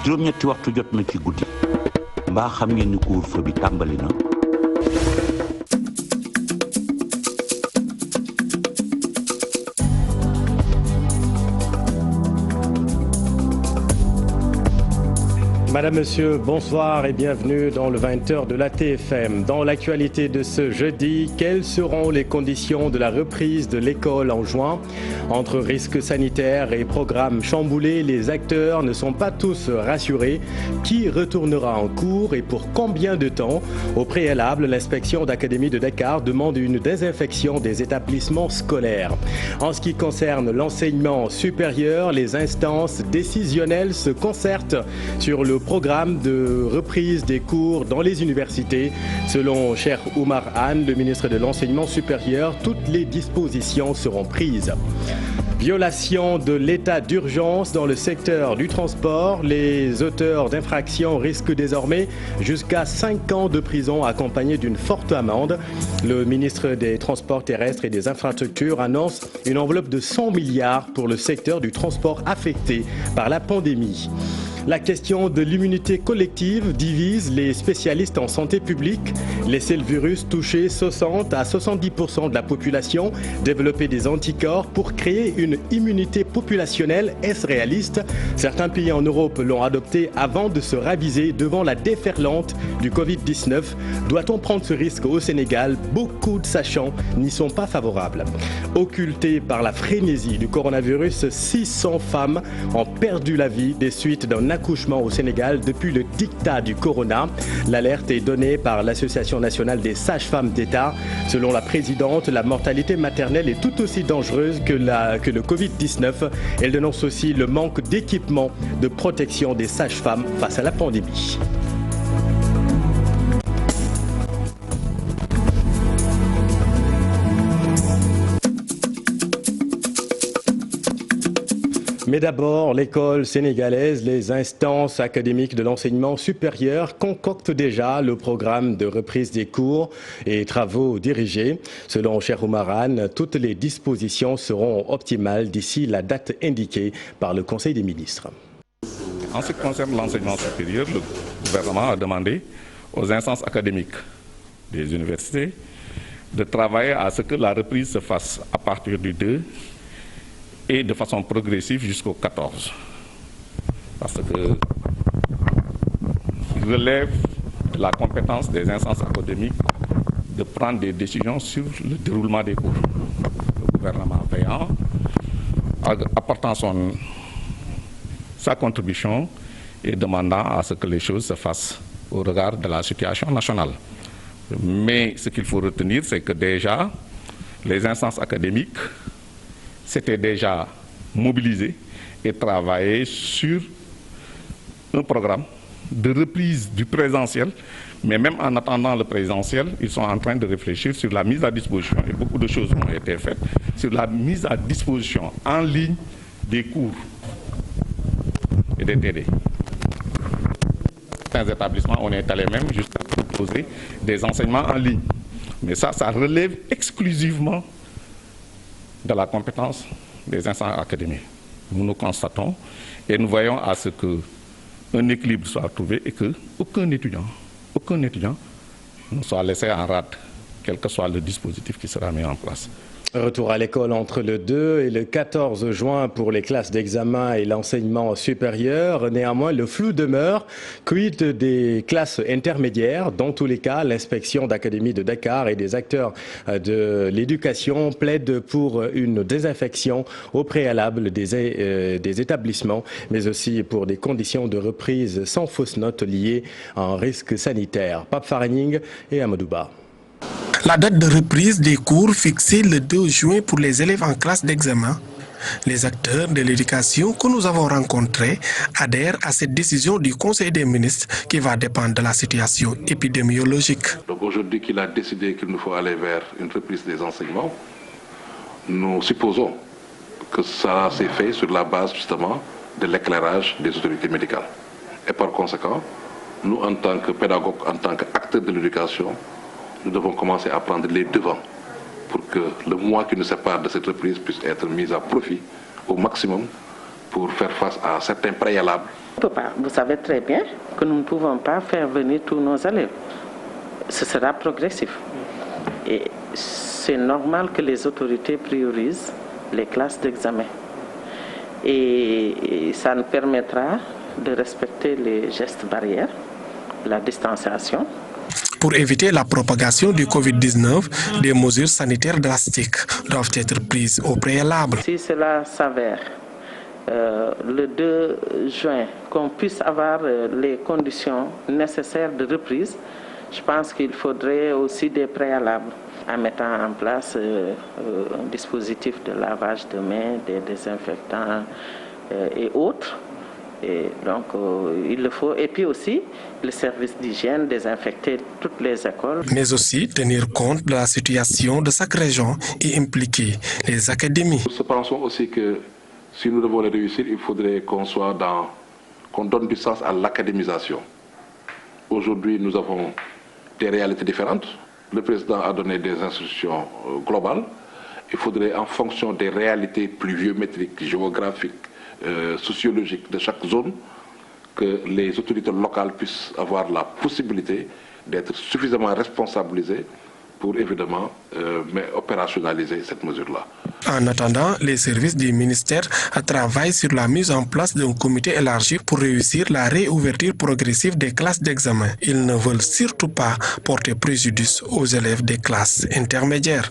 juróom-ñetti waxtu jot na ci guddi mbaa xam ngeen ni couvre-feu bi tàmbali na. Madame, Monsieur, bonsoir et bienvenue dans le 20h de la TFM. Dans l'actualité de ce jeudi, quelles seront les conditions de la reprise de l'école en juin? Entre risques sanitaires et programmes chamboulés, les acteurs ne sont pas tous rassurés. Qui retournera en cours et pour combien de temps? Au préalable, l'inspection d'Académie de Dakar demande une désinfection des établissements scolaires. En ce qui concerne l'enseignement supérieur, les instances décisionnelles se concertent sur le programme de reprise des cours dans les universités. Selon Cheikh Oumar Anne, le ministre de l'Enseignement supérieur, toutes les dispositions seront prises. Violation de l'état d'urgence dans le secteur du transport. Les auteurs d'infractions risquent désormais jusqu'à 5 ans de prison accompagnés d'une forte amende. Le ministre des Transports terrestres et des Infrastructures annonce une enveloppe de 100 milliards pour le secteur du transport affecté par la pandémie. La question de l'immunité collective divise les spécialistes en santé publique. Laisser le virus toucher 60 à 70% de la population, développer des anticorps pour créer une immunité populationnelle, est-ce réaliste? Certains pays en Europe l'ont adopté avant de se raviser devant la déferlante du Covid-19. Doit-on prendre ce risque au Sénégal? Beaucoup de sachants n'y sont pas favorables. Occultées par la frénésie du coronavirus, 600 femmes ont perdu la vie des suites d'un accouchement au Sénégal depuis le diktat du corona. L'alerte est donnée par l'Association nationale des sages-femmes d'État. Selon la présidente, la mortalité maternelle est tout aussi dangereuse que le Covid-19. Elle dénonce aussi le manque d'équipement de protection des sages-femmes face à la pandémie. Mais d'abord, l'école sénégalaise, les instances académiques de l'enseignement supérieur concoctent déjà le programme de reprise des cours et travaux dirigés. Selon Cheikh Oumar Anne, toutes les dispositions seront optimales d'ici la date indiquée par le Conseil des ministres. En ce qui concerne l'enseignement supérieur, le gouvernement a demandé aux instances académiques des universités de travailler à ce que la reprise se fasse à partir du 2 et de façon progressive jusqu'au 14. Parce que il relève de la compétence des instances académiques de prendre des décisions sur le déroulement des cours. Le gouvernement payant, apportant sa contribution et demandant à ce que les choses se fassent au regard de la situation nationale. Mais ce qu'il faut retenir, c'est que déjà, les instances académiques s'étaient déjà mobilisés et travaillé sur un programme de reprise du présentiel, mais même en attendant le présentiel, ils sont en train de réfléchir sur la mise à disposition, et beaucoup de choses ont été faites, sur la mise à disposition en ligne des cours et des TD. Certains établissements, on est allé même jusqu'à proposer des enseignements en ligne. Mais ça relève exclusivement de la compétence des instances académiques. Nous constatons et nous voyons à ce qu'un équilibre soit trouvé et qu'aucun étudiant ne soit laissé en rade, quel que soit le dispositif qui sera mis en place. Retour à l'école entre le 2 et le 14 juin pour les classes d'examen et l'enseignement supérieur. Néanmoins, le flou demeure. Quid des classes intermédiaires? Dans tous les cas, l'inspection d'Académie de Dakar et des acteurs de l'éducation plaident pour une désinfection au préalable des établissements, mais aussi pour des conditions de reprise sans fausse note liées à un risque sanitaire. Pape Faraning et Amadouba. La date de reprise des cours fixée le 2 juin pour les élèves en classe d'examen. Les acteurs de l'éducation que nous avons rencontrés adhèrent à cette décision du Conseil des ministres qui va dépendre de la situation épidémiologique. Donc aujourd'hui qu'il a décidé qu'il nous faut aller vers une reprise des enseignements, nous supposons que ça s'est fait sur la base justement de l'éclairage des autorités médicales. Et par conséquent, nous en tant que pédagogues, en tant qu'acteurs de l'éducation, nous devons commencer à prendre les devants pour que le mois qui nous sépare de cette reprise puisse être mis à profit au maximum pour faire face à certains préalables. Vous savez très bien que nous ne pouvons pas faire venir tous nos élèves. Ce sera progressif. Et c'est normal que les autorités priorisent les classes d'examen. Et ça nous permettra de respecter les gestes barrières, la distanciation. Pour éviter la propagation du Covid-19, des mesures sanitaires drastiques doivent être prises au préalable. Si cela s'avère le 2 juin, qu'on puisse avoir les conditions nécessaires de reprise, je pense qu'il faudrait aussi des préalables en mettant en place un dispositif de lavage de mains, des désinfectants et autres. Et donc, il le faut. Et puis aussi, le service d'hygiène, désinfecter toutes les écoles. Mais aussi tenir compte de la situation de chaque région et impliquer les académies. Nous pensons aussi que si nous devons les réussir, il faudrait qu'on donne du sens à l'académisation. Aujourd'hui, nous avons des réalités différentes. Le président a donné des instructions globales. Il faudrait, en fonction des réalités pluviométriques, géographiques, sociologiques de chaque zone, que les autorités locales puissent avoir la possibilité d'être suffisamment responsabilisées pour évidemment opérationnaliser cette mesure-là. En attendant, les services du ministère travaillent sur la mise en place d'un comité élargi pour réussir la réouverture progressive des classes d'examen. Ils ne veulent surtout pas porter préjudice aux élèves des classes intermédiaires.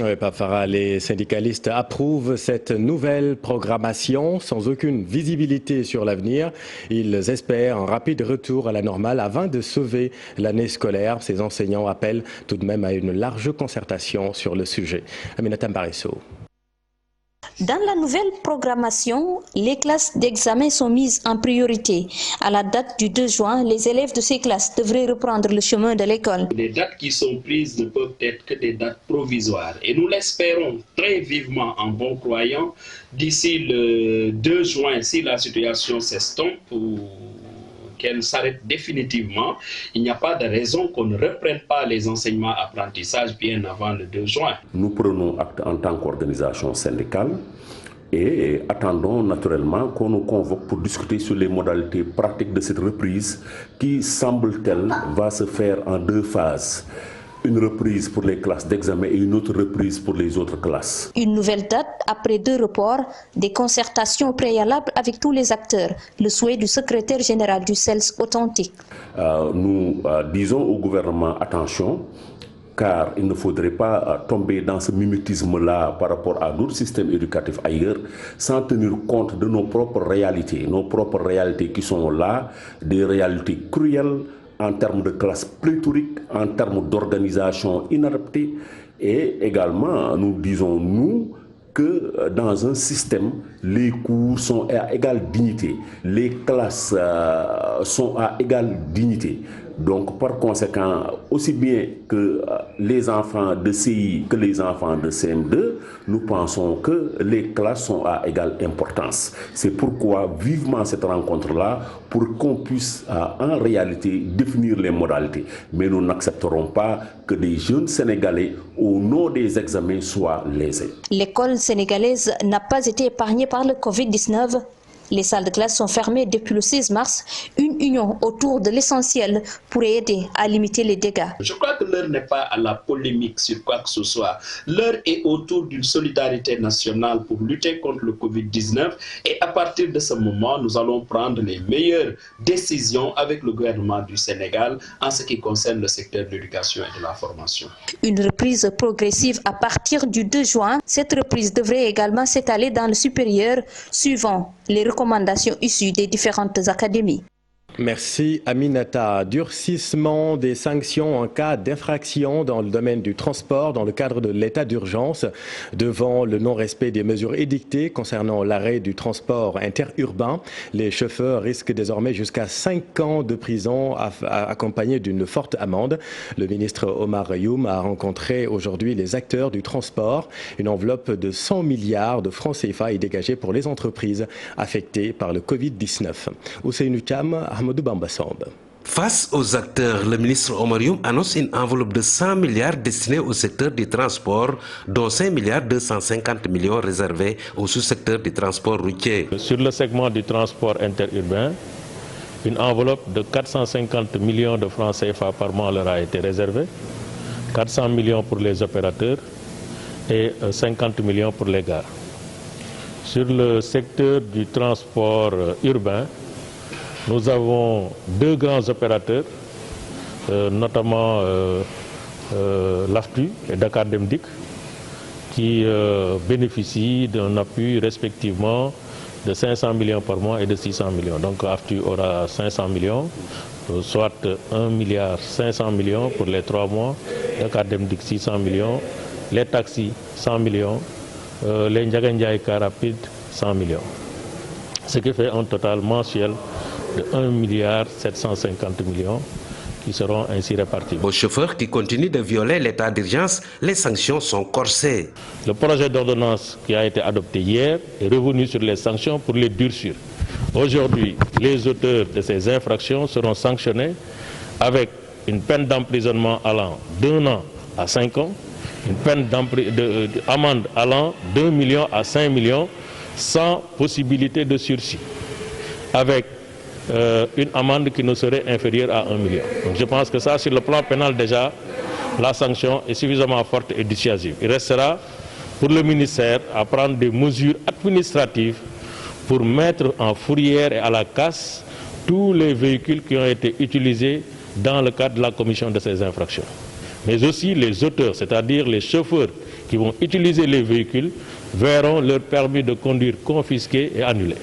Oui, Pafara, les syndicalistes approuvent cette nouvelle programmation sans aucune visibilité sur l'avenir. Ils espèrent un rapide retour à la normale afin de sauver l'année scolaire. Ces enseignants appellent tout de même à une large concertation sur le sujet. Aminata Mbarisso. Dans la nouvelle programmation, les classes d'examen sont mises en priorité. À la date du 2 juin, les élèves de ces classes devraient reprendre le chemin de l'école. Les dates qui sont prises ne peuvent être que des dates provisoires. Et nous l'espérons très vivement en bon croyant d'ici le 2 juin, si la situation s'estompe ou qu'elle s'arrête définitivement, il n'y a pas de raison qu'on ne reprenne pas les enseignements apprentissages bien avant le 2 juin. Nous prenons acte en tant qu'organisation syndicale et attendons naturellement qu'on nous convoque pour discuter sur les modalités pratiques de cette reprise qui, semble-t-elle, va se faire en 2 phases. Une reprise pour les classes d'examen et une autre reprise pour les autres classes. Une nouvelle date après 2 reports, des concertations préalables avec tous les acteurs, le souhait du secrétaire général du CELS authentique. Nous disons au gouvernement attention, car il ne faudrait pas tomber dans ce mimétisme-là par rapport à d'autres systèmes éducatifs ailleurs, sans tenir compte de nos propres réalités qui sont là, des réalités cruelles, en termes de classes pléthoriques, en termes d'organisation inadaptée. Et également, nous disons, nous, que dans un système, les cours sont à égale dignité, les classes sont à égale dignité. Donc, par conséquent, aussi bien que les enfants de CI que les enfants de CM2, nous pensons que les classes sont à égale importance. C'est pourquoi vivement cette rencontre-là, pour qu'on puisse en réalité définir les modalités. Mais nous n'accepterons pas que des jeunes Sénégalais, au nom des examens, soient lésés. L'école sénégalaise n'a pas été épargnée par le Covid-19. Les salles de classe sont fermées depuis le 16 mars. Une union autour de l'essentiel pourrait aider à limiter les dégâts. Je crois que l'heure n'est pas à la polémique sur quoi que ce soit. L'heure est autour d'une solidarité nationale pour lutter contre le Covid-19. Et à partir de ce moment, nous allons prendre les meilleures décisions avec le gouvernement du Sénégal en ce qui concerne le secteur de l'éducation et de la formation. Une reprise progressive à partir du 2 juin. Cette reprise devrait également s'étaler dans le supérieur, suivant les recommandations issues des différentes académies. Merci Aminata. Durcissement des sanctions en cas d'infraction dans le domaine du transport dans le cadre de l'état d'urgence devant le non-respect des mesures édictées concernant l'arrêt du transport interurbain. Les chauffeurs risquent désormais jusqu'à 5 ans de prison accompagnés d'une forte amende. Le ministre Omar Youm a rencontré aujourd'hui les acteurs du transport. Une enveloppe de 100 milliards de francs CFA est dégagée pour les entreprises affectées par le Covid-19. Ousseynou Thiam, Ahmadou Bamba Samb. Face aux acteurs, le ministre Oumar Youm annonce une enveloppe de 100 milliards destinée au secteur du transport, dont 5 milliards 250 millions réservés au sous-secteur du transport routier. Sur le segment du transport interurbain, une enveloppe de 450 millions de francs CFA par mois leur a été réservée, 400 millions pour les opérateurs et 50 millions pour les gares. Sur le secteur du transport urbain, nous avons deux grands opérateurs, notamment l'AFTU et Dakar Dem Dikk, qui bénéficient d'un appui respectivement de 500 millions par mois et de 600 millions. Donc AFTU aura 500 millions, soit 1 milliard 500 millions pour les 3 mois, Dakar Dem Dikk 600 millions, les taxis 100 millions, les Ndiaga Ndiaye Car Rapide 100 millions. Ce qui fait un total mensuel de 1 milliard 750 millions qui seront ainsi répartis. Aux chauffeurs qui continuent de violer l'état d'urgence, les sanctions sont corsées. Le projet d'ordonnance qui a été adopté hier est revenu sur les sanctions pour les durcir. Aujourd'hui, les auteurs de ces infractions seront sanctionnés avec une peine d'emprisonnement allant d'1 an à 5 ans, une peine d'amende allant d'1 million à 5 millions sans possibilité de sursis, avec une amende qui ne serait inférieure à 1 million. Donc je pense que ça, sur le plan pénal déjà, la sanction est suffisamment forte et dissuasive. Il restera pour le ministère à prendre des mesures administratives pour mettre en fourrière et à la casse tous les véhicules qui ont été utilisés dans le cadre de la commission de ces infractions. Mais aussi les auteurs, c'est-à-dire les chauffeurs qui vont utiliser les véhicules, verront leur permis de conduire confisqué et annulé.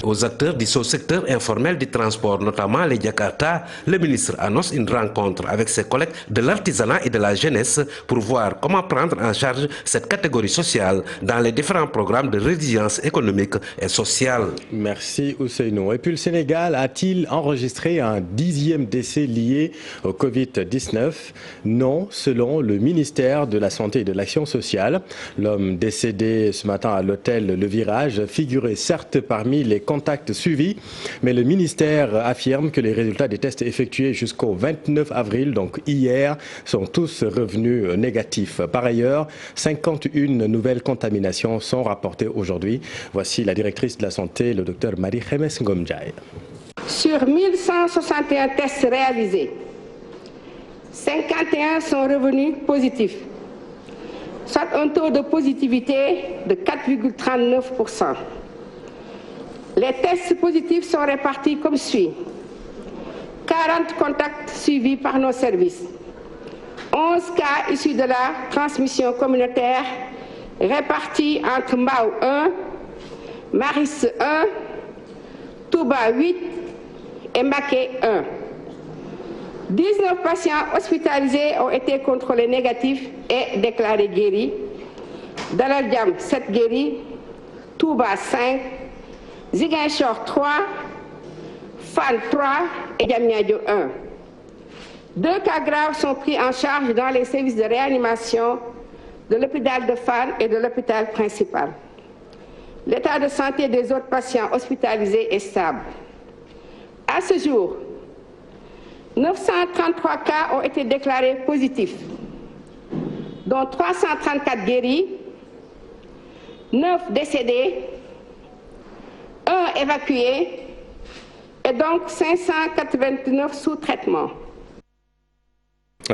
Aux acteurs du sous-secteur informel du transport, notamment les Jakarta, le ministre annonce une rencontre avec ses collègues de l'artisanat et de la jeunesse pour voir comment prendre en charge cette catégorie sociale dans les différents programmes de résilience économique et sociale. Merci Ousseynou. Et puis le Sénégal a-t-il enregistré un 10e décès lié au Covid-19? Non, selon le ministère de la Santé et de l'Action sociale. L'homme décédé ce matin à l'hôtel Le Virage figurait certes parmi les contacts suivis, mais le ministère affirme que les résultats des tests effectués jusqu'au 29 avril, donc hier, sont tous revenus négatifs. Par ailleurs, 51 nouvelles contaminations sont rapportées aujourd'hui. Voici la directrice de la santé, le docteur Marie-Khémesse Ngom-Ndiaye. Sur 1161 tests réalisés, 51 sont revenus positifs, soit un taux de positivité de 4,39%. Les tests positifs sont répartis comme suit. 40 contacts suivis par nos services. 11 cas issus de la transmission communautaire répartis entre Mbao 1, Maris 1, Touba 8 et Mbacké 1. 19 patients hospitalisés ont été contrôlés négatifs et déclarés guéris. Dalal Jam 7 guéris, Touba 5, Ziguinchor 3, Fann 3 et Diamniadio 1. 2 cas graves sont pris en charge dans les services de réanimation de l'hôpital de Fann et de l'hôpital principal. L'état de santé des autres patients hospitalisés est stable. À ce jour, 933 cas ont été déclarés positifs, dont 334 guéris, 9 décédés, 1 évacué et donc 589 sous traitement.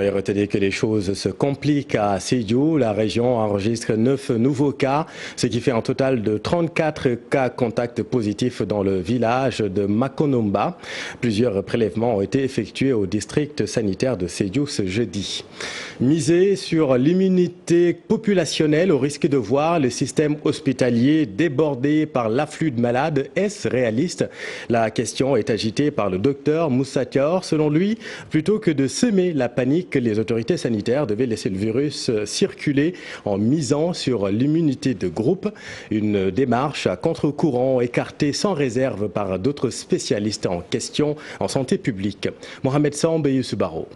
Et retenez que les choses se compliquent à Sédhiou. La région enregistre 9 nouveaux cas, ce qui fait un total de 34 cas contacts positifs dans le village de Makonomba. Plusieurs prélèvements ont été effectués au district sanitaire de Sédhiou ce jeudi. Miser sur l'immunité populationnelle au risque de voir le système hospitalier débordé par l'afflux de malades, est-ce réaliste? La question est agitée par le docteur Moussa Thior. Selon lui, plutôt que de semer la panique, que les autorités sanitaires devaient laisser le virus circuler en misant sur l'immunité de groupe. Une démarche à contre-courant écartée sans réserve par d'autres spécialistes en question en santé publique. Mohamed Samb et Youssou Baro.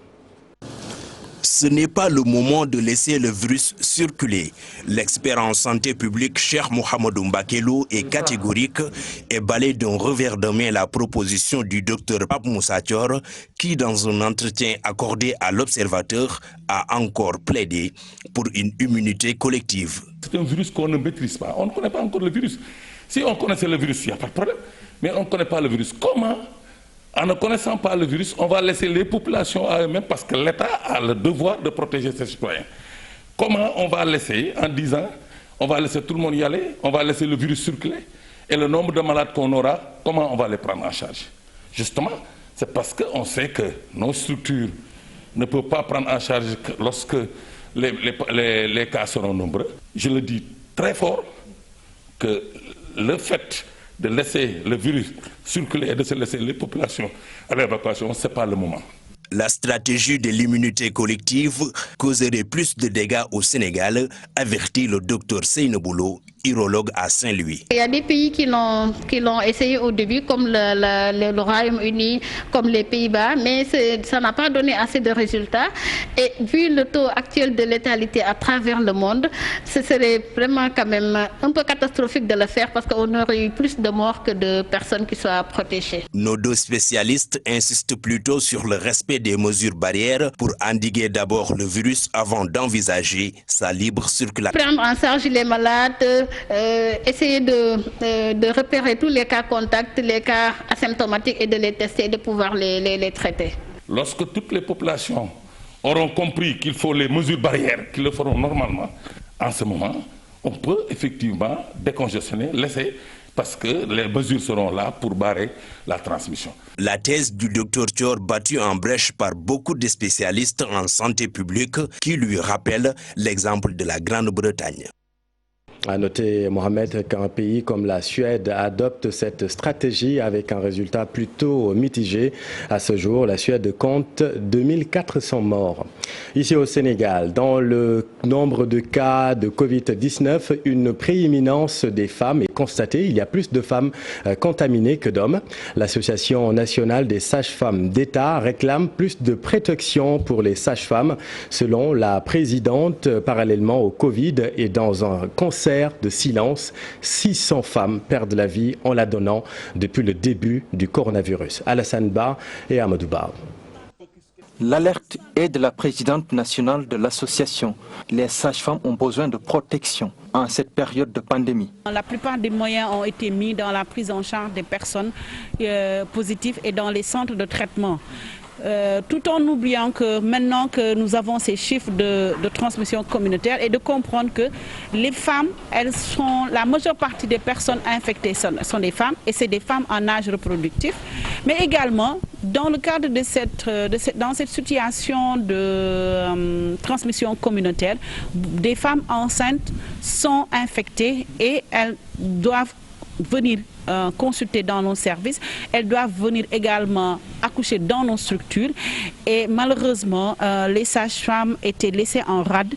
Ce n'est pas le moment de laisser le virus circuler. L'expert en santé publique, Cheikh Mohamedou Mbakelo, est catégorique et balaye d'un revers de main la proposition du docteur Pape Moussa Thior, qui, dans un entretien accordé à l'Observateur, a encore plaidé pour une immunité collective. C'est un virus qu'on ne maîtrise pas. On ne connaît pas encore le virus. Si on connaissait le virus, il n'y a pas de problème. Mais on ne connaît pas le virus. Comment, en ne connaissant pas le virus, on va laisser les populations à eux-mêmes parce que l'État a le devoir de protéger ses citoyens. Comment on va laisser, en disant, on va laisser tout le monde y aller, on va laisser le virus circuler, et le nombre de malades qu'on aura, comment on va les prendre en charge? Justement, c'est parce qu'on sait que nos structures ne peuvent pas prendre en charge lorsque les cas seront nombreux. Je le dis très fort, que le fait de laisser le virus circuler et de se laisser les populations à l'évacuation, ce n'est pas le moment. La stratégie de l'immunité collective causerait plus de dégâts au Sénégal, avertit le docteur Seyneboulo, urologue à Saint-Louis. Il y a des pays qui l'ont essayé au début, comme le Royaume-Uni, comme les Pays-Bas, mais ça n'a pas donné assez de résultats. Et vu le taux actuel de létalité à travers le monde, ce serait vraiment quand même un peu catastrophique de le faire parce qu'on aurait eu plus de morts que de personnes qui soient protégées. Nos deux spécialistes insistent plutôt sur le respect des mesures barrières pour endiguer d'abord le virus avant d'envisager sa libre circulation. Prendre en charge les malades, essayer de repérer tous les cas contacts, les cas asymptomatiques et de les tester et de pouvoir les traiter. Lorsque toutes les populations auront compris qu'il faut les mesures barrières, qu'ils le feront normalement, en ce moment, on peut effectivement décongestionner, laisser, parce que les mesures seront là pour barrer la transmission. La thèse du docteur Thior, battue en brèche par beaucoup de spécialistes en santé publique, qui lui rappelle l'exemple de la Grande-Bretagne. À noter, Mohamed, qu'un pays comme la Suède adopte cette stratégie avec un résultat plutôt mitigé. À ce jour, la Suède compte 2400 morts. Ici au Sénégal, dans le nombre de cas de Covid-19, une prééminence des femmes est constatée. Il y a plus de femmes contaminées que d'hommes. L'Association nationale des sages-femmes d'État réclame plus de protection pour les sages-femmes. Selon la présidente, parallèlement au Covid et dans un concert de silence, 600 femmes perdent la vie en la donnant depuis le début du coronavirus. Alassane Ba et Amadou Ba. L'alerte est de la présidente nationale de l'association. Les sages-femmes ont besoin de protection en cette période de pandémie. La plupart des moyens ont été mis dans la prise en charge des personnes positives et dans les centres de traitement. Tout en oubliant que maintenant que nous avons ces chiffres de transmission communautaire et de comprendre que les femmes, la majeure partie des personnes infectées sont des femmes et c'est des femmes en âge reproductif. Mais également, dans le cadre dans cette situation de transmission communautaire, des femmes enceintes sont infectées et elles doivent venir consulter dans nos services, elles doivent venir également accoucher dans nos structures et malheureusement les sages-femmes étaient laissées en rade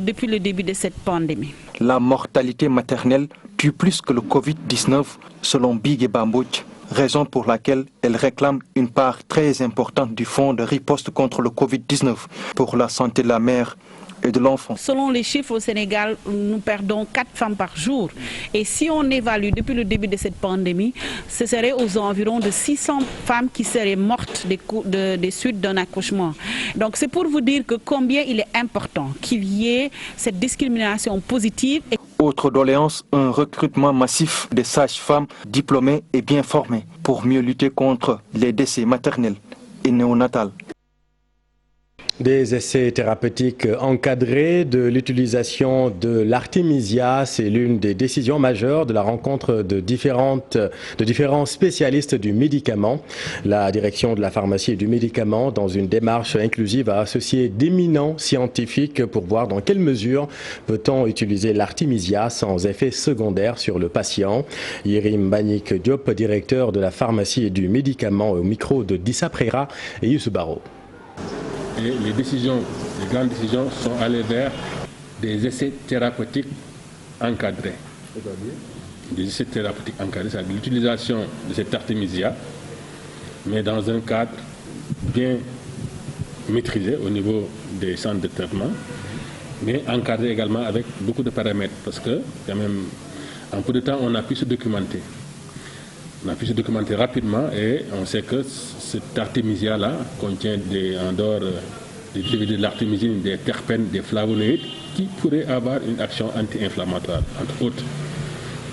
depuis le début de cette pandémie. La mortalité maternelle tue plus que le Covid-19 selon Bigué Bambouch, raison pour laquelle elle réclame une part très importante du fonds de riposte contre le Covid-19 pour la santé de la mère et de l'enfant. Selon les chiffres au Sénégal, nous perdons 4 femmes par jour. Et si on évalue depuis le début de cette pandémie, ce serait aux environs de 600 femmes qui seraient mortes des suites d'un accouchement. Donc c'est pour vous dire que combien il est important qu'il y ait cette discrimination positive. Autre doléance, un recrutement massif de sages-femmes diplômées et bien formées pour mieux lutter contre les décès maternels et néonatals. Des essais thérapeutiques encadrés de l'utilisation de l'artémisia, c'est l'une des décisions majeures de la rencontre de différents spécialistes du médicament. La direction de la pharmacie et du médicament, dans une démarche inclusive, a associé d'éminents scientifiques pour voir dans quelle mesure peut-on utiliser l'artémisia sans effet secondaire sur le patient. Yérim Banik Diop, directeur de la pharmacie et du médicament, au micro de Dissa Prera et Youssou Baro. Et les grandes décisions sont allées vers des essais thérapeutiques encadrés. Des essais thérapeutiques encadrés, c'est-à-dire l'utilisation de cette artémisia, mais dans un cadre bien maîtrisé au niveau des centres de traitement, mais encadré également avec beaucoup de paramètres, parce que quand même, en peu de temps, on a pu se documenter. On a pu se documenter rapidement et on sait que cet artémisia-là contient en dehors des dérivés de l'artémisine, des terpènes, des flavonoïdes qui pourraient avoir une action anti-inflammatoire, entre autres.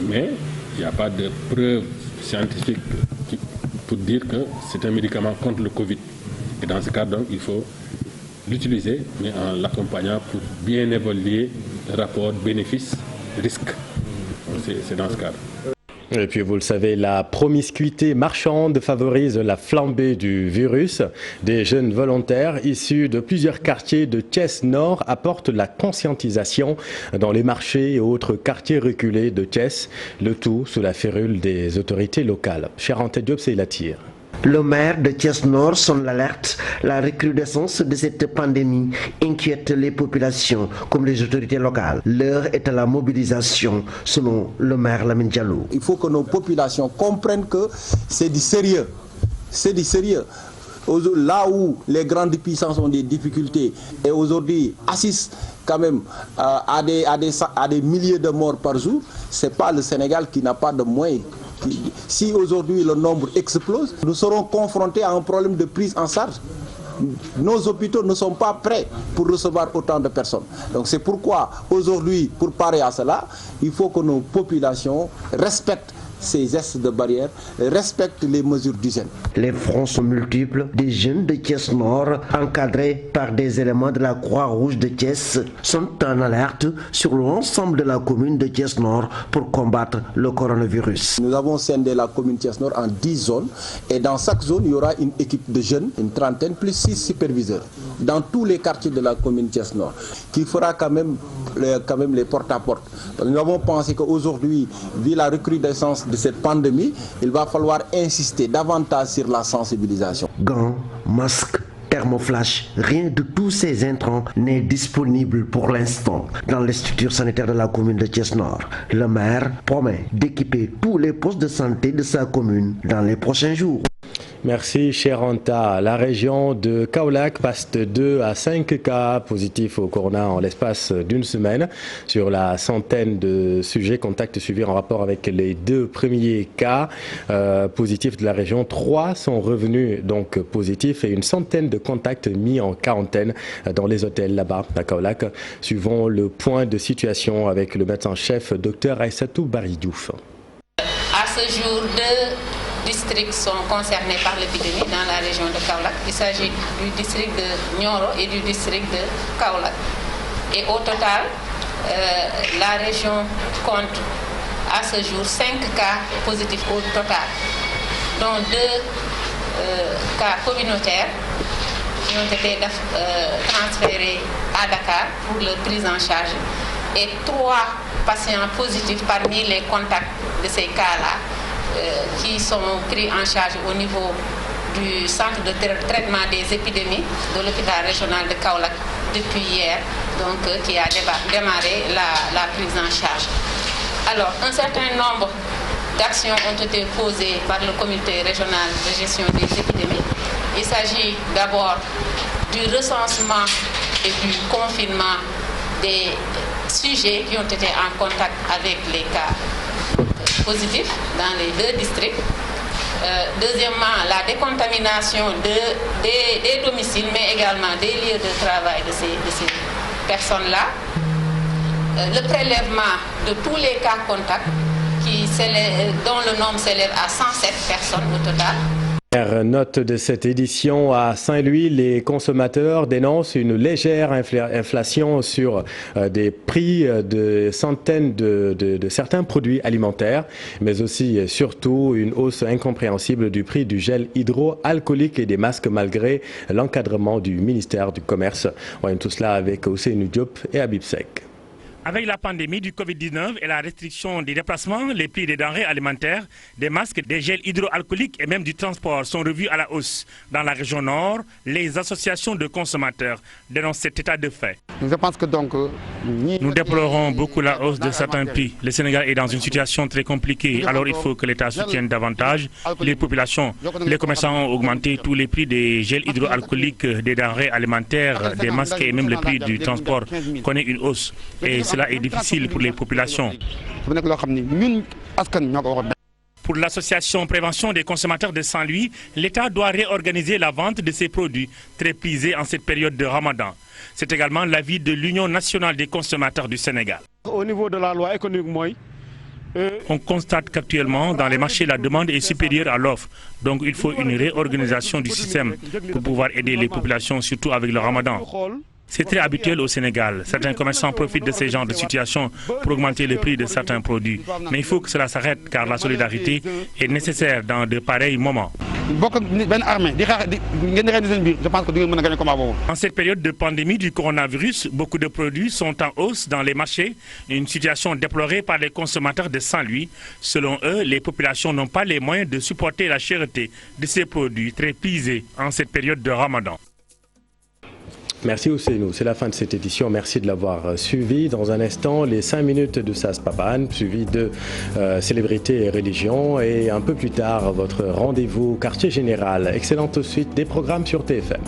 Mais il n'y a pas de preuve scientifique pour dire que c'est un médicament contre le Covid. Et dans ce cas, donc, il faut l'utiliser, mais en l'accompagnant pour bien évaluer le rapport bénéfice-risque. C'est dans ce cadre. Et puis vous le savez, la promiscuité marchande favorise la flambée du virus. Des jeunes volontaires issus de plusieurs quartiers de Thiès Nord apportent la conscientisation dans les marchés et autres quartiers reculés de Thiès, le tout sous la férule des autorités locales. Charente Diop, c'est la tire. Le maire de Thiès Nord sonne l'alerte. La recrudescence de cette pandémie inquiète les populations comme les autorités locales. L'heure est à la mobilisation, selon le maire Lamine Diallo. Il faut que nos populations comprennent que c'est du sérieux. C'est du sérieux. Là où les grandes puissances ont des difficultés et aujourd'hui assistent quand même à des milliers de morts par jour, ce n'est pas le Sénégal qui n'a pas de moyens. Si aujourd'hui le nombre explose, nous serons confrontés à un problème de prise en charge. Nos hôpitaux ne sont pas prêts pour recevoir autant de personnes. Donc c'est pourquoi aujourd'hui, pour parer à cela, il faut que nos populations respectent ces gestes de barrière, respectent les mesures d'hygiène. Les fronts sont multiples. Des jeunes de Thiès Nord, encadrés par des éléments de la Croix-Rouge de Thiès, sont en alerte sur l'ensemble de la commune de Thiès Nord pour combattre le coronavirus. Nous avons scindé la commune Thiès Nord en 10 zones et dans chaque zone, il y aura une équipe de jeunes, une trentaine, plus 6 superviseurs, dans tous les quartiers de la commune Thiès Nord, qui fera quand même les porte-à-porte. Nous avons pensé qu'aujourd'hui, vu la recrudescence de cette pandémie, il va falloir insister davantage sur la sensibilisation. Gants, masques, thermoflash, rien de tous ces intrants n'est disponible pour l'instant dans les structures sanitaires de la commune de Thiès Nord. Le maire promet d'équiper tous les postes de santé de sa commune dans les prochains jours. Merci Cheranta. La région de Kaolack passe de 2 à 5 cas positifs au corona en l'espace d'une semaine. Sur la centaine de sujets contacts suivis en rapport avec les 2 premiers cas positifs de la région, 3 sont revenus donc positifs et une centaine de contacts mis en quarantaine dans les hôtels là-bas à Kaolack. Suivons le point de situation avec le médecin-chef Dr Aïssatou Baridiouf. À ce jour, 2 districts sont concernés par l'épidémie dans la région de Kaolack. Il s'agit du district de Nioro et du district de Kaolack. Et au total, la région compte à ce jour 5 cas positifs au total, dont 2 cas communautaires qui ont été transférés à Dakar pour leur prise en charge et 3 patients positifs parmi les contacts de ces cas-là qui sont pris en charge au niveau du centre de traitement des épidémies de l'hôpital régional de Kaolack depuis hier, donc qui a démarré la prise en charge. Alors, un certain nombre d'actions ont été posées par le comité régional de gestion des épidémies. Il s'agit d'abord du recensement et du confinement des sujets qui ont été en contact avec les cas positifs dans les 2 districts. Deuxièmement, la décontamination des domiciles, mais également des lieux de travail de ces personnes-là. Le prélèvement de tous les cas contacts dont le nombre s'élève à 107 personnes au total. Note de cette édition à Saint-Louis, les consommateurs dénoncent une légère inflation sur des prix de centaines de certains produits alimentaires, mais aussi et surtout une hausse incompréhensible du prix du gel hydroalcoolique et des masques malgré l'encadrement du ministère du Commerce. On voit tout cela avec Ousseynou Diop et Habib Sek. Avec la pandémie du Covid-19 et la restriction des déplacements, les prix des denrées alimentaires, des masques, des gels hydroalcooliques et même du transport sont revus à la hausse. Dans la région nord, les associations de consommateurs dénoncent cet état de fait. Je pense que donc, nous déplorons beaucoup la hausse de certains prix. Le Sénégal est dans une situation très compliquée, alors il faut que l'État soutienne davantage les populations. Les commerçants ont augmenté tous les prix des gels hydroalcooliques, des denrées alimentaires, des masques et même le prix du transport connaît une hausse. Et cela est difficile pour les populations. Pour l'association Prévention des consommateurs de Saint-Louis, l'État doit réorganiser la vente de ces produits très prisés en cette période de Ramadan. C'est également l'avis de l'Union nationale des consommateurs du Sénégal. Au niveau de la loi économique, on constate qu'actuellement, dans les marchés, la demande est supérieure à l'offre. Donc il faut une réorganisation du système pour pouvoir aider les populations, surtout avec le Ramadan. C'est très habituel au Sénégal. Certains commerçants profitent de ces genres de situations pour augmenter le prix de certains produits. Mais il faut que cela s'arrête car la solidarité est nécessaire dans de pareils moments. En cette période de pandémie du coronavirus, beaucoup de produits sont en hausse dans les marchés, une situation déplorée par les consommateurs de Saint-Louis. Selon eux, les populations n'ont pas les moyens de supporter la cherté de ces produits très prisés en cette période de Ramadan. Merci Ousseynou, c'est la fin de cette édition, merci de l'avoir suivi. Dans un instant, les 5 minutes de Sas Papan, suivi de célébrités et religion, et un peu plus tard, votre rendez-vous quartier général. Excellente suite des programmes sur TFM.